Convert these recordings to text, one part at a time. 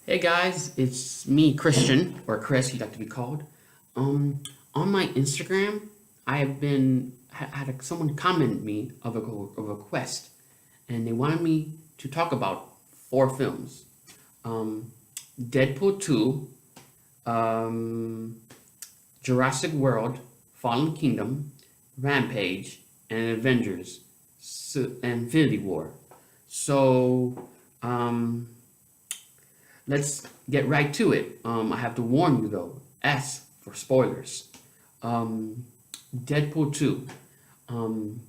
Hey guys, it's me, Christian, or Chris, you'd like to be called. On my Instagram, I have been had someone comment me of a request, and they wanted me to talk about four films: um, Deadpool 2, um, Jurassic World, Fallen Kingdom, Rampage, and Avengers, Infinity War. So, let's get right to it. I have to warn you though, S for spoilers. Um, Deadpool 2. Um,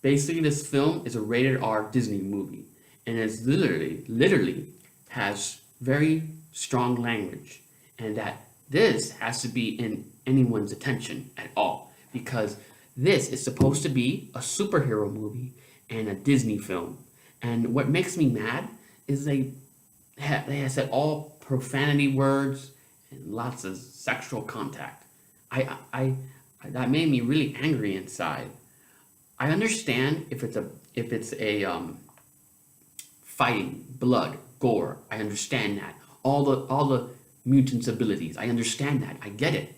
Basically, this film is a rated R Disney movie, and it's literally has very strong language, and that this has to be in anyone's attention at all because this is supposed to be a superhero movie and a Disney film. And what makes me mad is they have said all profanity words and lots of sexual contact. I that made me really angry inside. I understand if it's a fighting, blood, gore. I understand that. All the mutants' abilities. I understand that. I get it.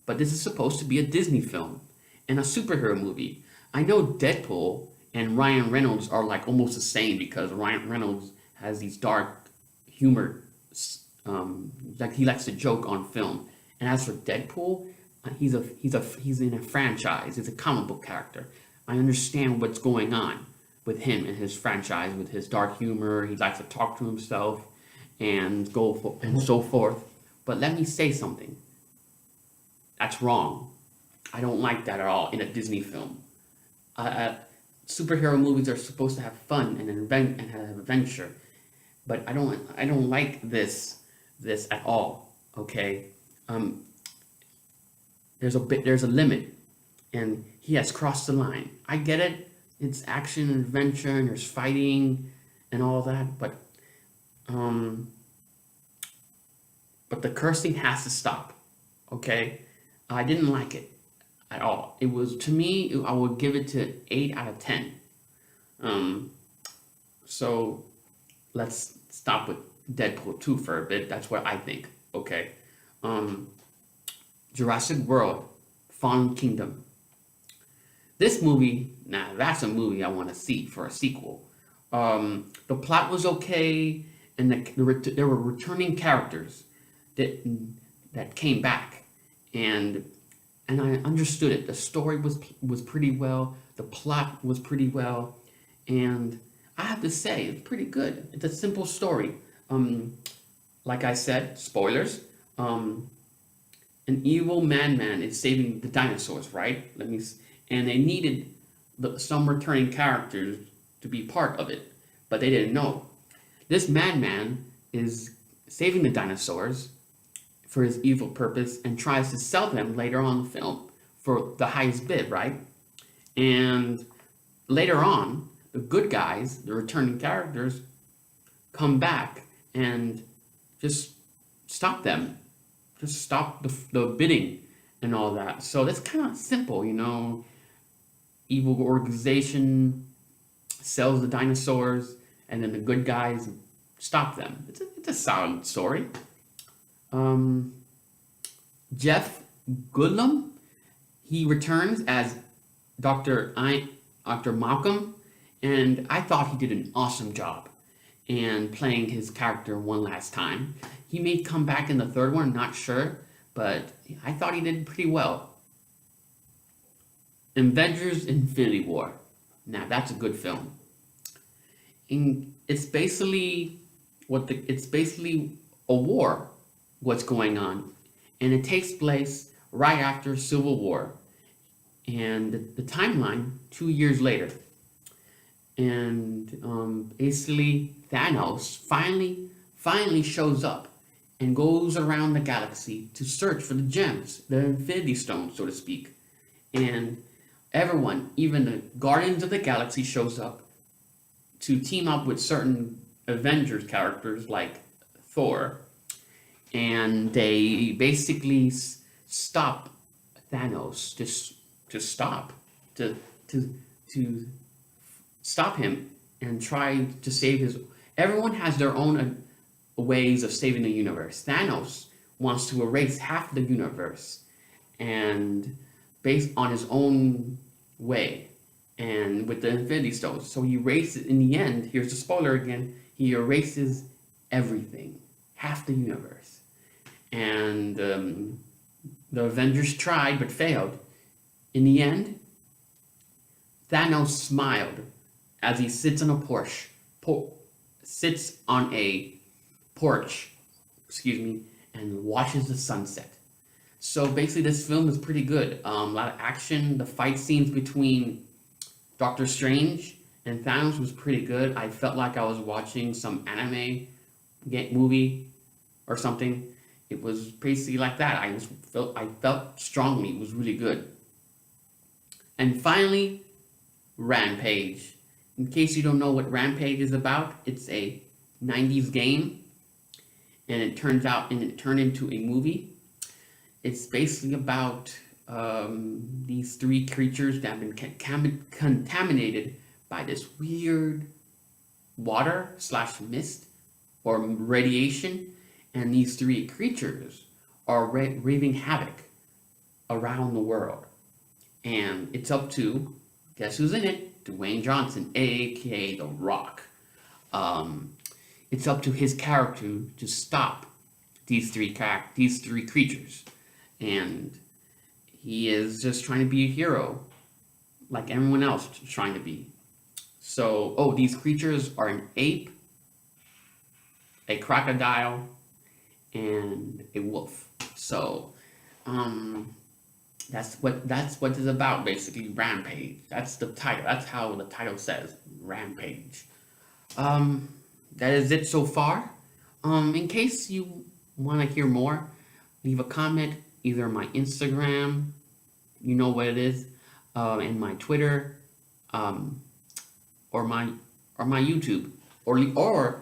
But this is supposed to be a Disney film and a superhero movie. I know Deadpool and Ryan Reynolds are like almost the same because Ryan Reynolds has these dark humor, like he likes to joke on film. And as for Deadpool, he's in a franchise. He's a comic book character. I understand what's going on with him and his franchise, with his dark humor. He likes to talk to himself and so forth. But let me say something. That's wrong. I don't like that at all in a Disney film. Uh, Superhero movies are supposed to have fun and and have adventure, but I don't like this at all. Okay, um, there's a limit, and he has crossed the line. I get it. It's action and adventure, and there's fighting and all that, um, but the cursing has to stop. Okay, I didn't like it at all. It was to me. I would give it to 8 out of 10. Um, so let's stop with Deadpool 2 for a bit. That's what I think. Okay. Um, Jurassic World, Fallen Kingdom. This movie, now that's a movie I want to see for a sequel. The plot was okay, and there were returning characters that that came back, and I understood it. The story was pretty well. The plot was pretty well, and I have to say it's pretty good. It's a simple story. Um, like I said, spoilers. Um, an evil madman is saving the dinosaurs, right? And they needed some returning characters to be part of it, but they didn't know. This madman is saving the dinosaurs for his evil purpose and tries to sell them later on in the film for the highest bid, right? And later on, the good guys, the returning characters, come back and just stop them, just stop the bidding and all that. So that's kind of simple, you know. Evil organization sells the dinosaurs, and then the good guys stop them. It's a solid story. Um, Jeff Goldblum, he returns as Dr. Malcolm, and I thought he did an awesome job in playing his character one last time. He may come back in the third one, not sure, but I thought he did pretty well. Avengers Infinity War. Now that's a good film. It's basically it's basically a war what's going on, and it takes place right after Civil War, and the timeline 2 years later, and basically Thanos finally shows up and goes around the galaxy to search for the gems, the Infinity Stones, so to speak, and everyone, even the Guardians of the Galaxy, shows up to team up with certain Avengers characters like Thor, and they basically stop Thanos to stop to to to stop him and try to save his. Everyone has their own ways of saving the universe. Thanos wants to erase half the universe, and based on his own way, and with the Infinity Stones. So he erases, in the end, here's the spoiler again, he erases everything, half the universe. And the Avengers tried but failed. In the end, Thanos smiled as he sits on a porch, excuse me, and watches the sunset. So basically, this film is pretty good. A lot of action. The fight scenes between Doctor Strange and Thanos was pretty good. I felt like I was watching some anime movie or something. It was basically like that. I felt strongly. It was really good. And finally, Rampage. In case you don't know what Rampage is about, it's a 90s game, and it turned into a movie. It's basically about these three creatures that have been contaminated by this weird water slash mist or radiation, and these three creatures are wreaking havoc around the world. And it's up to, guess who's in it? Dwayne Johnson, aka The Rock. It's up to his character to stop these three creatures, and he is just trying to be a hero, like everyone else is trying to be. So, these creatures are an ape, a crocodile, and a wolf. So, that's what it's about, basically. Rampage. That's the title. That's how the title says, Rampage. That is it so far. In case you want to hear more, leave a comment either on my Instagram, you know what it is, and my Twitter, or my YouTube, or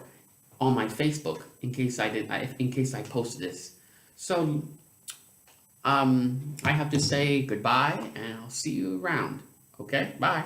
on my Facebook, in case I posted this. So I have to say goodbye, and I'll see you around. Okay, bye.